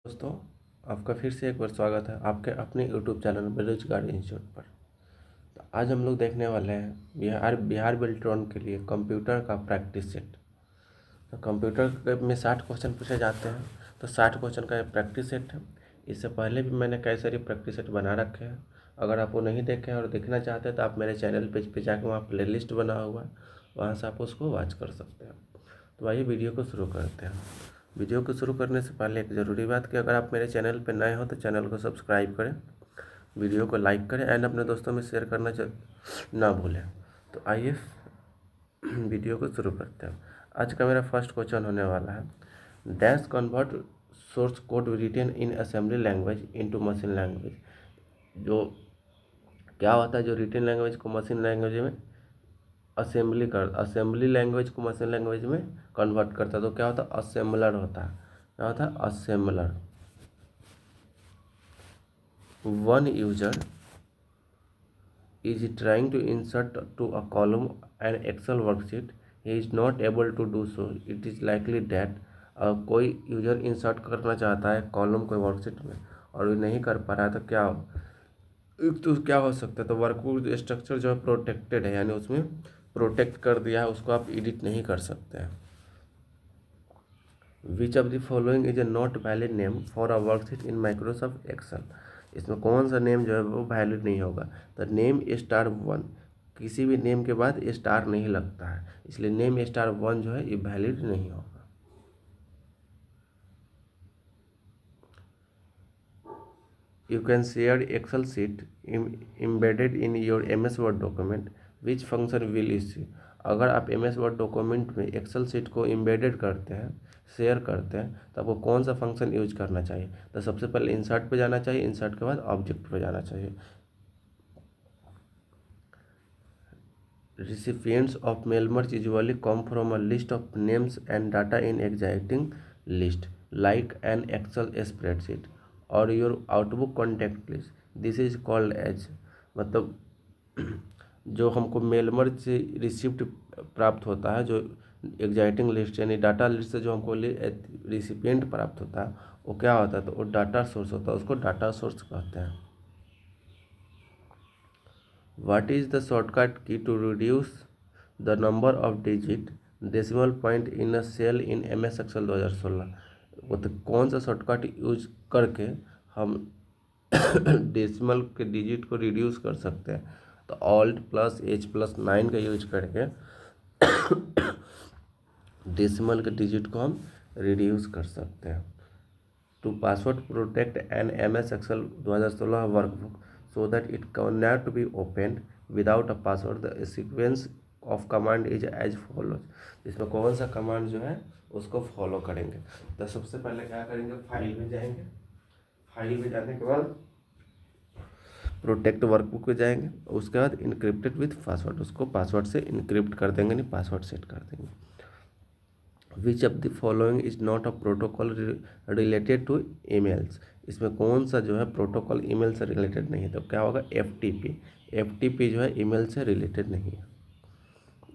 दोस्तों, आपका फिर से एक बार स्वागत है आपके अपने यूट्यूब चैनल बेरोजगार इंस्टीट्यूट पर। तो आज हम लोग देखने वाले हैं बिहार बेल्ट्रॉन के लिए कंप्यूटर का प्रैक्टिस सेट। तो कंप्यूटर में 60 क्वेश्चन पूछे जाते हैं। तो 60 क्वेश्चन का प्रैक्टिस सेट है। इससे पहले भी मैंने कई सारी प्रैक्टिस सेट बना रखे हैं। अगर आप वो नहीं देखे हैं और देखना चाहते हैं तो आप मेरे चैनल पेज पे जाकर वहाँ प्ले लिस्ट बना हुआ है, वहाँ से आप उसको वॉच कर सकते हैं। तो आइए वीडियो को शुरू करते हैं। वीडियो को शुरू करने से पहले एक ज़रूरी बात कि अगर आप मेरे चैनल पर नए हो तो चैनल को सब्सक्राइब करें, वीडियो को लाइक करें एंड अपने दोस्तों में शेयर करना ना भूलें। तो आइए वीडियो को शुरू करते हैं। आज का मेरा फर्स्ट क्वेश्चन होने वाला है, dash convert source code written in assembly language into machine language. जो क्या होता है, जो रिटेन लैंग्वेज को मशीन लैंग्वेज में असेंबली लैंग्वेज को मशीन लैंग्वेज में कन्वर्ट करता है। तो क्या होता है, असेंबलर होता है। क्या होता है, assembler. One user is trying to insert to a column an Excel worksheet. He is not able to do so. It is likely that कोई यूजर इंसर्ट करना चाहता है कॉलम कोई वर्कशीट में और वो नहीं कर पा रहा है, तो क्या हो सकता है। तो वर्कबुक स्ट्रक्चर जो है प्रोटेक्टेड है, यानी उसमें प्रोटेक्ट कर दिया है, उसको आप एडिट नहीं कर सकते हैं। Which of the following is a not valid name for a worksheet in Microsoft Excel. इसमें कौन सा नेम जो है वो वैलिड नहीं होगा। तो नेम स्टार वन, किसी भी नेम के बाद स्टार नहीं लगता है, इसलिए नेम स्टार वन जो है ये वैलिड नहीं होगा। You can share Excel sheet embedded in your MS Word document. Which function will you see? अगर आप MS Word डॉक्यूमेंट में एक्सेल शीट को एम्बेडेड करते हैं, शेयर करते हैं, तो आपको कौन सा फंक्शन यूज करना चाहिए। तो सबसे पहले इंसर्ट पे जाना चाहिए, इंसर्ट के बाद ऑब्जेक्ट पे जाना चाहिए। Recipients of mail merge usually come from a list of names and data in existing list, like an Excel spreadsheet or your Outlook contact list. This is called as, मतलब जो हमको mail merge से receipt प्राप्त होता है, जो exciting list यानी data list से जो हमको रिसिपिएंट प्राप्त होता है, वो क्या होता है, तो वो डाटा सोर्स होता है, उसको डाटा सोर्स कहते हैं। What is the shortcut key to reduce the number of digit decimal point in a cell in MS Excel 2016? वो तो कौन सा शॉर्टकट यूज करके हम डेसिमल के डिजिट को रिड्यूस कर सकते हैं। तो ऑल्ट प्लस H+9 का यूज करके डेसिमल के डिजिट को हम रिड्यूस कर सकते हैं। To password protect an MS Excel 2016 workbook so that it cannot be opened without a password, the sequence of command is as follows। इसमें कौन सा कमांड जो है उसको फॉलो करेंगे। तो सबसे पहले क्या करेंगे, फाइल में जाएंगे, फाइल में जाने के बाद प्रोटेक्ट वर्कबुक पे जाएंगे, उसके बाद इनक्रिप्टेड विथ पासवर्ड, उसको पासवर्ड से इनक्रिप्ट कर देंगे, नहीं पासवर्ड सेट कर देंगे। Which of the following is not a protocol related to emails. इसमें कौन सा जो है प्रोटोकॉल ईमेल से रिलेटेड नहीं है। तो क्या होगा, FTP जो है ईमेल से रिलेटेड नहीं है।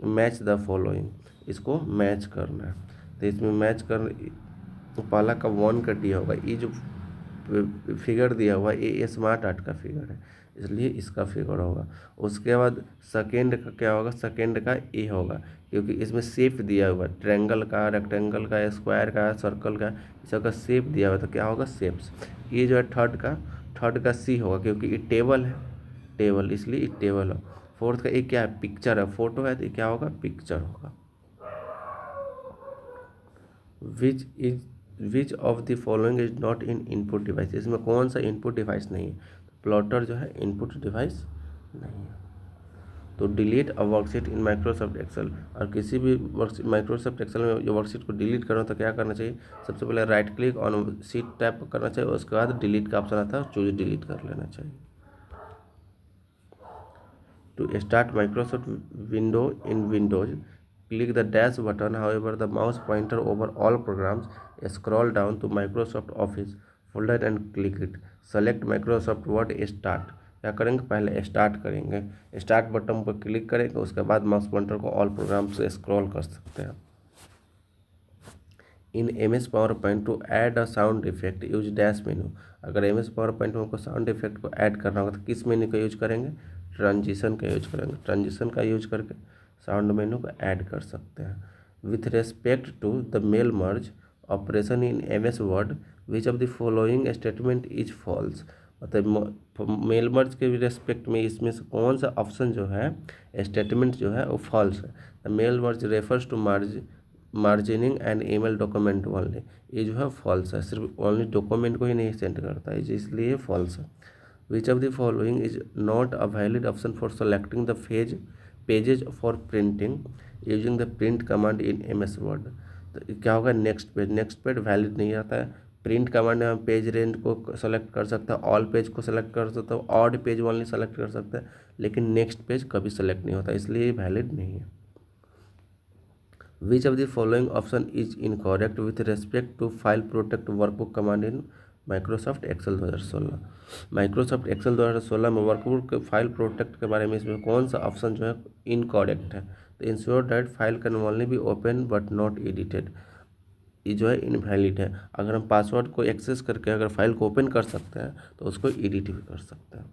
मैच द फॉलोइंग, इसको मैच करना है। तो इसमें मैच कर, तो पहला का 1 का डी होगा, ये जो फिगर दिया हुआ ये स्मार्ट आर्ट का फिगर है, इसलिए इसका फिगर होगा। उसके बाद सेकेंड का क्या होगा, सेकेंड का ए होगा, क्योंकि इसमें शेप दिया हुआ है, ट्रायंगल का, रेक्टेंगल का, स्क्वायर का, सर्कल का, इस सबका शेप दिया हुआ है, तो क्या होगा, शेप्स। ये जो है थर्ड का सी होगा, क्योंकि ये टेबल है, टेबल इसलिए ये टेबल है। फोर्थ का ये क्या है, पिक्चर है, फोटो है, तो ये क्या होगा, पिक्चर होगा। विच of the following is not in input device. इसमें कौन सा इनपुट डिवाइस नहीं है। प्लॉटर जो है इनपुट डिवाइस नहीं है। तो delete a worksheet in Microsoft Excel, और किसी भी माइक्रोसॉफ्ट एक्सेल में जो वर्कशीट को डिलीट करना तो क्या करना चाहिए, सबसे पहले right click on sheet tap करना चाहिए, उसके बाद डिलीट का ऑप्शन आता है, चूज डिलीट कर लेना चाहिए। To start Microsoft window in Windows, click the dash button. However, the mouse pointer over all programs, scroll down to Microsoft Office folder and click it. Select Microsoft Word Start। क्या करेंगे, पहले start करेंगे, start button पर click करेंगे, उसके बाद mouse pointer को all program से स्क्रॉल कर सकते हैं। In M S PowerPoint to add a sound effect use dash menu. अगर एम एस पावर पॉइंट में हमको साउंड इफेक्ट को ऐड करना होगा तो किस मेन्यू का यूज करेंगे? ट्रांजिशन का यूज करेंगे। ट्रांजिशन का यूज करके साउंड मेन्यू को ऐड कर सकते हैं। With respect to the mail merge operation in M S Word which of the following statement is false. मतलब मेल मर्ज के रेस्पेक्ट में इसमें से कौन सा ऑप्शन जो है स्टेटमेंट जो है वो फॉल्स है? The mail merge refers to margining and email document only, ये जो है फॉल्स है, सिर्फ ओनली डॉक्यूमेंट को ही नहीं सेंड करता है, इसलिए फॉल्स है। Which of the following is not a valid option for selecting the pages for printing using the print command in M S Word. तो क्या होगा? नेक्स्ट पेज वैलिड नहीं आता है। प्रिंट कमांड में हम पेज रेंज को सेलेक्ट कर सकते हैं, ऑल पेज को सेलेक्ट कर सकते हैं, ऑड पेज ओनली सेलेक्ट कर सकते हैं, लेकिन नेक्स्ट पेज कभी सेलेक्ट नहीं होता, इसलिए ये वैलिड नहीं है। Which of the following option is incorrect with respect to file protect workbook command in Microsoft Excel 2016? Microsoft Excel 2016 में वर्कबुक के फाइल प्रोटेक्ट के बारे में इसमें कौन सा ऑप्शन जो है इनकॉरेक्ट है? तो ensure that file can only be open but not edited, ये जो है इनवैलिड है। अगर हम पासवर्ड को एक्सेस करके अगर फाइल को ओपन कर सकते हैं तो उसको एडिट भी कर सकते हैं।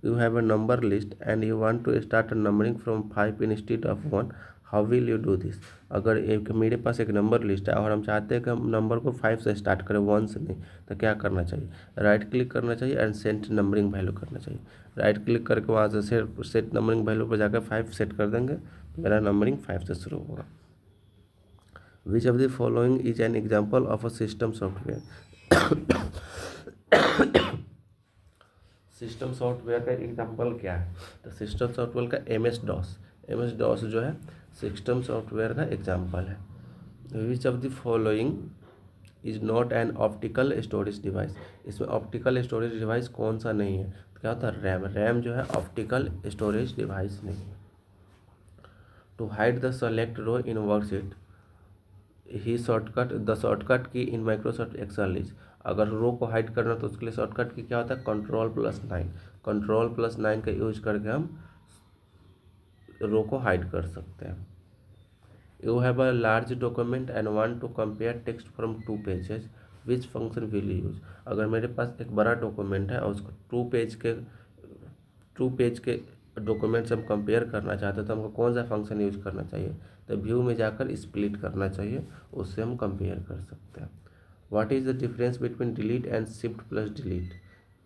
You have a number list and you want to start numbering from 5 instead of 1, how will you do this? अगर एक मेरे पास एक नंबर लिस्ट है और हम चाहते हैं कि हम नंबर को 5 से स्टार्ट करें, 1 से नहीं, तो क्या करना चाहिए? राइट क्लिक करना चाहिए एंड सेट नंबरिंग वैल्यू करना चाहिए। राइट क्लिक करके वहाँ से सेट नंबरिंग वैल्यू पर जाकर 5 सेट कर देंगे तो मेरा नंबरिंग 5 से शुरू होगा। विच of the following is an example of a system software? System software का एग्जांपल क्या है? तो सिस्टम सॉफ्टवेयर का एम एस डॉस जो है सिस्टम सॉफ्टवेयर का एग्जांपल है। Which of the following is not an optical storage device? इसमें ऑप्टिकल स्टोरेज डिवाइस कौन सा नहीं है? तो क्या होता है? रैम जो है ऑप्टिकल स्टोरेज डिवाइस नहीं है। To hide the select row in worksheet ही shortcut key in Microsoft Excel is. अगर रो को हाइड करना तो उसके लिए शॉर्टकट की क्या होता है? कंट्रोल+9। कंट्रोल+9 का यूज करके हम रो को हाइड कर सकते हैं। You have a large document and want to compare text from 2 pages, which function will use? अगर मेरे पास एक बड़ा डॉक्यूमेंट है और उसको 2 पेज के डॉक्यूमेंट से हम कंपेयर करना चाहते हैं तो हमको कौन सा फंक्शन यूज करना चाहिए? तो व्यू में जाकर स्प्लिट करना चाहिए, उससे हम कंपेयर कर सकते हैं। What is the difference between delete and shift plus delete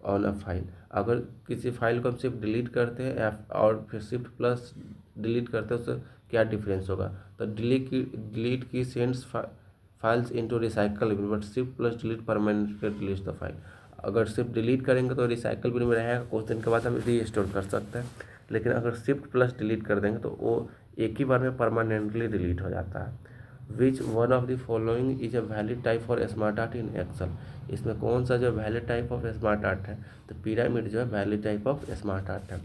on a file? अगर किसी फाइल को हम सिर्फ डिलीट करते हैं और फिर शिफ्ट प्लस डिलीट करते हैं, उससे क्या डिफरेंस होगा? तो delete key sends files into recycle bin, but shift plus delete permanently delete the file. अगर सिर्फ डिलीट करेंगे तो रिसाइकल बिन में रहेगा, कुछ दिन के बाद हम रीस्टोर कर सकते हैं, लेकिन अगर शिफ्ट प्लस डिलीट कर देंगे तो वो एक ही बार में परमानेंटली डिलीट हो जाता है। Which one of the following is a valid type for smart art in Excel? इसमें कौन सा जो valid type of smart art है? तो पिरामिड जो है valid type of smart art है।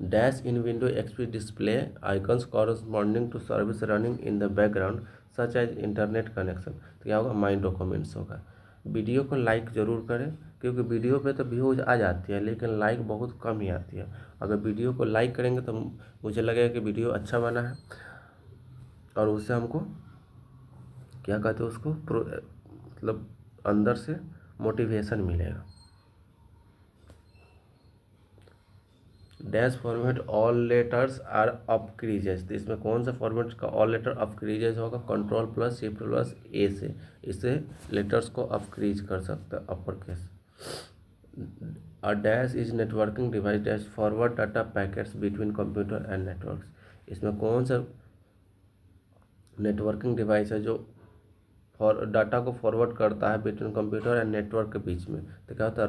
Dash in window XP display icons corresponding to service running in the background such as internet connection. तो क्या होगा? माई डॉक्यूमेंट्स होगा। वीडियो को लाइक ज़रूर करें, क्योंकि वीडियो पे तो व्यूज आ जाती है लेकिन लाइक बहुत कम ही आती है। अगर वीडियो को लाइक करेंगे तो मुझे लगेगा कि वीडियो अच्छा बना है और उससे हमको क्या कहते हैं उसको मतलब अंदर से मोटिवेशन मिलेगा। Dash format all letters are up creases, तो इसमें कौन सा फॉर्मेट का ऑल लेटर अप क्रीजेस होगा? कंट्रोल+Shift+A से इससे लेटर्स को अप क्रीज कर सकते हैं, upper case. A dash is networking device dash forward data packets between computer and networks. इसमें कौन सा नेटवर्किंग डिवाइस है जो डाटा को फॉरवर्ड करता है बिटवीन कंप्यूटर एंड नेटवर्क के बीच में? तो क्या होता है?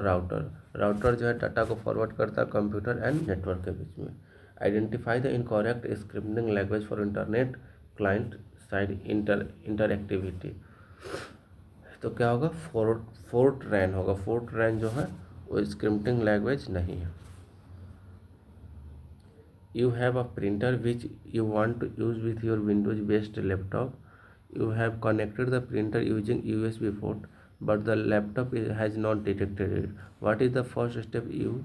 राउटर जो है डाटा को फॉरवर्ड करता है कंप्यूटर एंड नेटवर्क के बीच में। Identify the incorrect scripting language for internet client side interactivity. तो क्या होगा? फोर्ट्रैन होगा। फोर्ट्रैन जो है वो स्क्रिप्टिंग लैंग्वेज नहीं है। You have a printer which you want to use with your Windows based laptop. You have connected the printer using USB port, but the laptop has not detected it. What is the first step you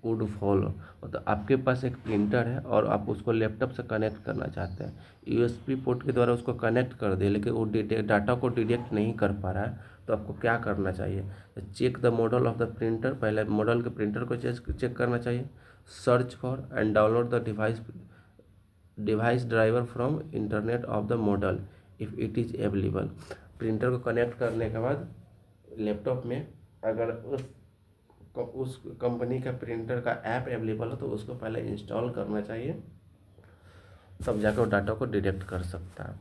would follow. मतलब आपके पास एक printer है और आप उसको laptop से connect करना चाहते हैं, यूएसबी पोर्ट के द्वारा उसको कनेक्ट कर दिए, लेकिन वो डाटा को डिटेक्ट नहीं कर पा रहा है, तो आपको क्या करना चाहिए? Check the model of the printer, पहले मॉडल के प्रिंटर को चेक करना चाहिए। Search for and download the device driver from internet of the model if it is available. Printer को कनेक्ट करने के बाद लैपटॉप में अगर उस कंपनी का प्रिंटर का ऐप अवेलेबल हो तो उसको पहले इंस्टॉल करना चाहिए, तब जाकर वो डाटा को डिटेक्ट कर सकता है।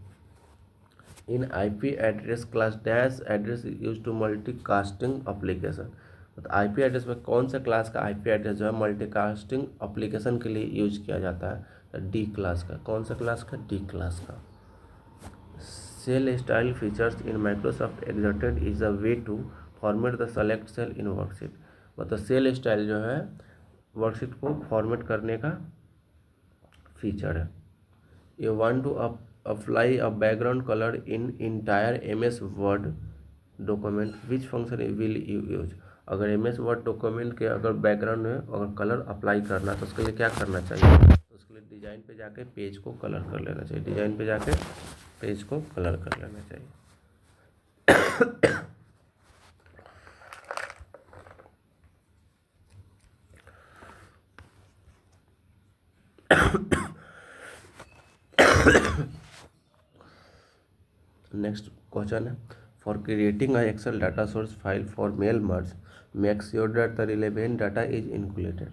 In IP address class dash address use to multicasting application. तो आईपी एड्रेस में कौन सा क्लास का आईपी एड्रेस जो है मल्टीकास्टिंग एप्लीकेशन के लिए यूज किया जाता है? डी क्लास का। कौन सा क्लास का? डी क्लास का। Cell style features in Microsoft exerted is a way to format the select cell in worksheet. मतलब सेल स्टाइल जो है वर्कशीट को फॉर्मेट करने का फीचर है। You want to apply a background colour in entire MS Word document which function will you use. अगर MS Word document के अगर बैकग्राउंड में अगर कलर अप्लाई करना तो उसके लिए क्या करना चाहिए? तो उसके लिए डिज़ाइन पे जाके पेज को कलर कर लेना चाहिए, डिज़ाइन पे जाके पेज को कलर कर लेना चाहिए। नेक्स्ट क्वेश्चन है, for creating a Excel data source file for mail merge make sure that the relevant data is included.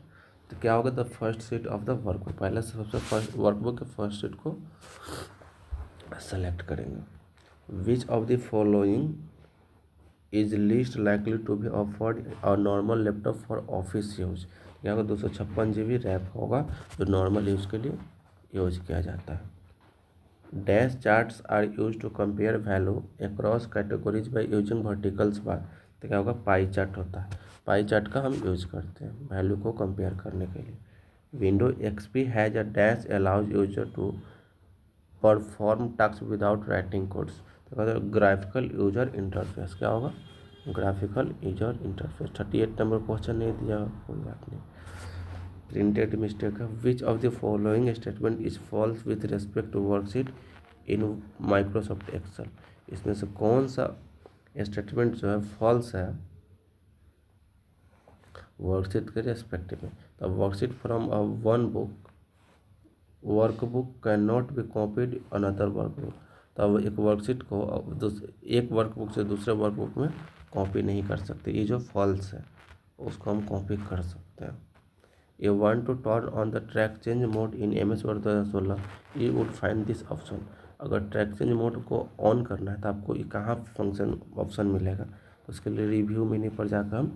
तो क्या होगा? The first sheet of the workbook, पहले सबसे फर्स्ट वर्कबुक के फर्स्ट शीट को सेलेक्ट करेंगे। Which of the following is least likely to be offered a normal laptop for office use. क्या होगा? 256 GB रैम होगा जो नॉर्मल यूज के लिए यूज किया जाता है। Dash charts are use to compare value across categories by using verticals bar. तो क्या होगा? पाई चार्ट होता है, पाई चार्ट का हम यूज करते हैं वैल्यू को कंपेयर करने के लिए। Window XP has a dash allows user to perform task without writing codes. तो कहते हैं ग्राफिकल यूजर इंटरफेस। क्या होगा? Graphical user interface. 38 number question नहीं दिया, कोई बात नहीं। प्रिंटेड मिस्टेक है। Which of the following statement is false with respect to worksheet in Microsoft Excel. इसमें से कौन सा स्टेटमेंट जो है फॉल्स है वर्कशीट के रेस्पेक्ट में? तो worksheet from a one book workbook can not be copied another workbook. तो अब एक वर्कशीट को एक वर्कबुक से दूसरे वर्कबुक में कॉपी नहीं कर सकते, ये जो फॉल्स है उसको हम कॉपी कर सकते हैं। You want to turn on the track change mode in MS Word 2016, you would find this option। अगर ट्रैक चेंज मोड को ऑन करना है तो आपको ये कहाँ फंक्शन ऑप्शन मिलेगा? तो उसके लिए रिव्यू मेन्यू पर जाकर हम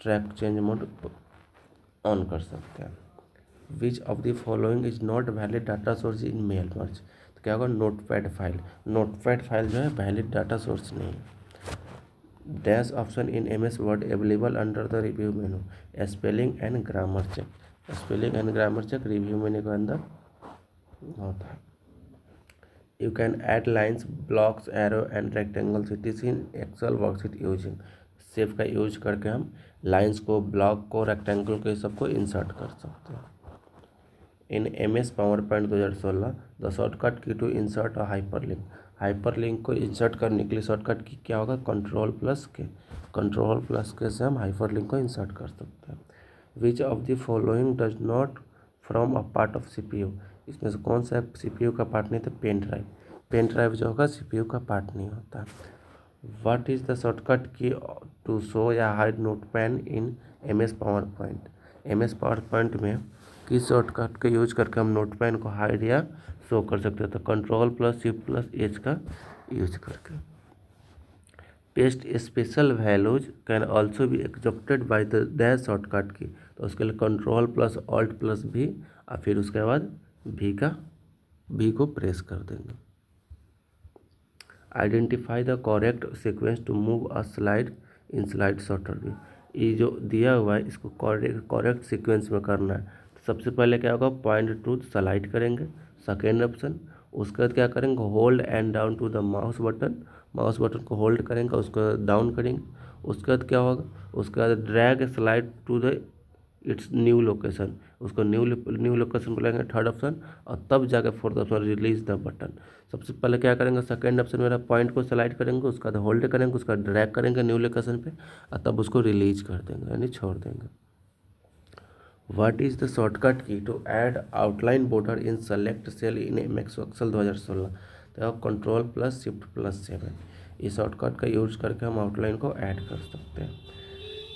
ट्रैक चेंज मोड ऑन कर सकते हैं। Which of the following is not valid data source in mail merge. तो क्या होगा? Notepad file. नोटपैड फाइल जो है वैलिड डाटा सोर्स नहीं है। Dash option in MS Word available under the review menu. Spelling and grammar check. Spelling and grammar check review menu के अंदर होता है। You can add lines blocks arrow and rectangle cities in Excel worksheet using. Save का use करके हम lines को, block को, rectangle को, सबको इंसर्ट कर सकते हैं। In MS PowerPoint 2016 the shortcut key to insert a hyperlink. Hyperlink को इंसर्ट करने के लिए शॉर्टकट की क्या होगा? कंट्रोल+K। कंट्रोल+K से हम हाइपरलिंक को इंसर्ट कर सकते हैं। Which of the following does not from a part of CPU। इसमें से कौन सा CPU का पार्ट नहीं था? Pen drive. पेन ड्राइव जो होगा CPU का पार्ट नहीं होता। What is the shortcut key to show या हाइड नोटपैड इन MS पावरपॉइंट। MS पावरपॉइंट में किस शॉर्टकट का यूज करके हम नोटपैड को हाइड या शो कर सकते हैं? तो Ctrl+Shift+H का यूज करके। Paste special values can also be accepted by the dash shortcut की। तो उसके लिए Ctrl+Alt+V और फिर उसके बाद V को प्रेस कर देंगे। Identify the correct sequence to move a slide in slide sorter view. ये जो दिया हुआ है इसको करेक्ट सीक्वेंस में करना है। तो सबसे पहले क्या होगा? पॉइंट टू स्लाइड करेंगे, सेकेंड ऑप्शन। उसके बाद क्या करेंगे? Hold and down to the mouse button को होल्ड करेंगे, उसको डाउन करेंगे। उसके बाद क्या होगा? उसके बाद drag slide to the its new location, उसको न्यू लोकेशन बोलेंगे थर्ड ऑप्शन, और तब जाके fourth option release the button. सबसे पहले क्या करेंगे, सेकंड ऑप्शन मेरा पॉइंट को सेलेक्ट करेंगे, उसका बाद होल्ड करेंगे, उसका ड्रैग करेंगे न्यू लोकेशन पे, और तब उसको रिलीज कर देंगे यानी छोड़ देंगे। What is the shortcut key to add outline border in select cell in MS Excel 2016? तो कंट्रोल प्लस शिफ्ट प्लस 7, इस शॉर्टकट का यूज करके हम आउटलाइन को ऐड कर सकते हैं।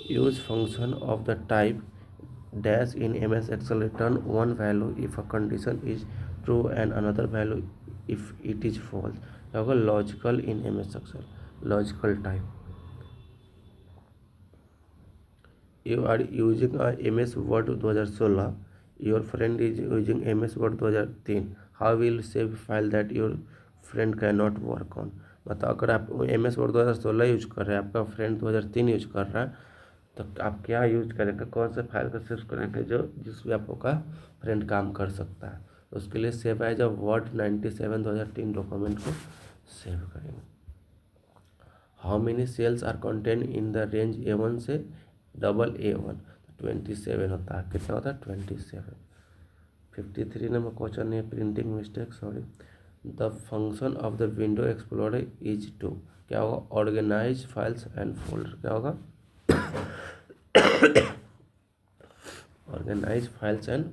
Use function of the type dash in MS Excel return one value if a condition is true and another value if it is false. क्या होगा, logical in MS Excel, logical type. You are using a MS Word 2016, your friend is using MS Word 2003, how will save file that your friend cannot work on? मतलब अगर आप MS Word 2016 use कर रहे हैं, आपका friend 2003 use कर रहा है, तो आप क्या यूज करेंगे, कौन से फाइल का सेव करेंगे जो जिसमें आपका फ्रेंड काम कर सकता है? तो उसके लिए save as a Word 97 2003 document को सेव करेंगे। How many cells are contain in the range A1 से डबल A1? 27 होता है, कितना होता है 27। 53 नंबर क्वेश्चन है, printing mistake, sorry. The function of the window explorer is to, क्या होगा, ऑर्गेनाइज फाइल्स एंड फोल्डर, क्या होगा organise files and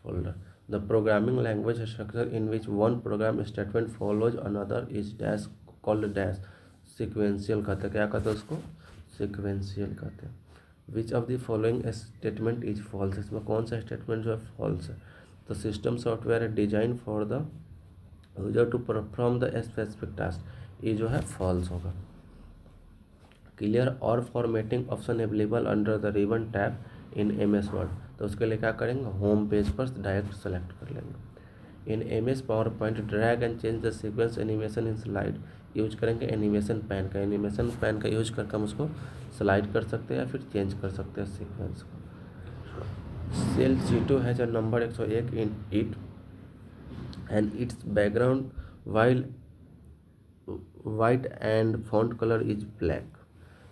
folder. The programming language structure in which one program statement follows another is dash called dash, sequential कहते हैं, क्या कहते हैं उसको, सिक्वेंशियल कहते हैं। Which of the following statement is false, इसमें कौन सा स्टेटमेंट जो है फॉल्स है? तो सिस्टम सॉफ्टवेयर है design for the user to perform the specific task, ये जो है फॉल्स होगा। क्लियर और formatting option available under the ribbon tab in MS Word, तो उसके लिए क्या करेंगे, होम पेज पर डायरेक्ट सेलेक्ट कर लेंगे। In MS PowerPoint drag and change the sequence animation in slide, use करेंगे एनिमेशन पैन का, एनिमेशन पैन का यूज करके हम उसको स्लाइड कर सकते हैं या फिर चेंज कर सकते हैं सीक्वेंस को। Cell C2 has a number 101 in it and its background white and font color is black.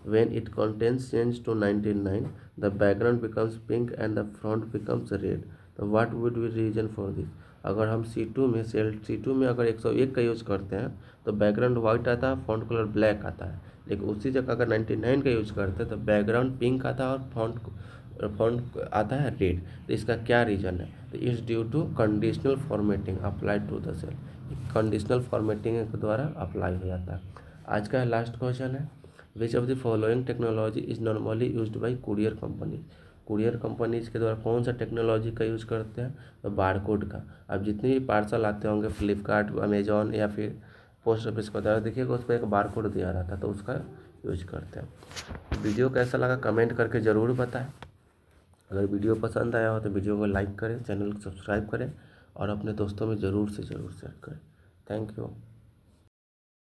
When it contains change to 99, the background becomes pink and the font becomes red. तो what would be reason for this? अगर हम C2 में cell C2 में अगर 101 का use करते हैं तो बैकग्राउंड वाइट आता है, फॉन्ट कलर ब्लैक आता है, लेकिन उसी जगह अगर 99 का यूज़ करते हैं तो बैकग्राउंड पिंक आता है और फॉन्ट आता है रेड। तो इसका क्या रीज़न है? तो it's due to conditional formatting applied to the cell, conditional formatting के द्वारा अप्लाई हो जाता है। आज का लास्ट क्वेश्चन है, which of the following technology is normally used by courier company? Courier companies के द्वारा कौन सा टेक्नोलॉजी का यूज़ करते हैं? तो बारकोड का। अब जितने भी पार्सल आते होंगे फ्लिपकार्ट, अमेजॉन या फिर पोस्ट ऑफिस के द्वारा, देखिएगा उस पर एक बारकोड दिया रहता है, तो उसका यूज करते हैं। वीडियो कैसा लगा कमेंट करके ज़रूर बताएं। अगर वीडियो पसंद आया हो तो वीडियो को लाइक करें, चैनल को सब्सक्राइब करें और अपने दोस्तों में ज़रूर से ज़रूर शेयर करें। Thank you.